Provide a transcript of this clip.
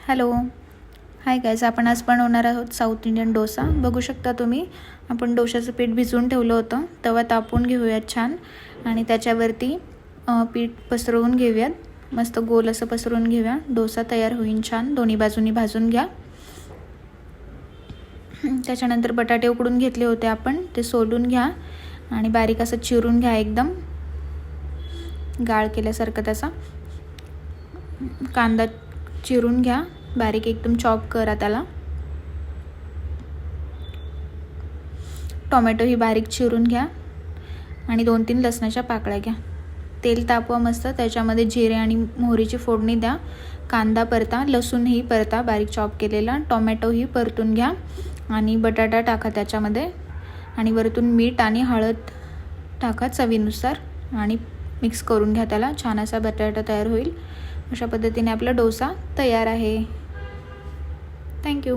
Hello, hi guys. आपण आज बनवणार आहोत साऊथ इंडियन डोसा. बघू शकता तुम्ही, आपण डोशाचं पीठ भिजवून ठेवलं होतं. तवा तापून घेऊयात छान आणि त्याच्यावरती पीठ पसरवून घेऊयात. मस्त गोल असं पसरवून घेऊया. डोसा तयार होईल छान. दोन्ही बाजूनी भाजून घ्या. त्याच्यानंतर बटाटे उकडून घेतले होते आपण, ते सोलून घ्या आणि बारीक असं चिरून घ्या. एकदम गाळ केल्यासारखं त्याचा. कांदा चिरून घ्या बारीक, एकदम चॉप करा त्याला. टोमॅटो ही बारीक चिरून घ्या आणि 2-3 लसणाच्या पाकळ्या घ्या. तेल तापवा मस्त, त्याच्यामध्ये जिरे आणि मोहरीची फोडणी द्या. कांदा परता, लसूणही परता बारीक चॉप केलेला. टोमॅटोही परतून घ्या आणि बटाटा टाका त्याच्यामध्ये आणि वरतून मीठ आणि हळद टाका चवीनुसार आणि मिक्स करून घ्या त्याला. छान असा बटाटा तयार होईल. अशा पद्धतीने आपला डोसा तयार आहे. थँक्यू.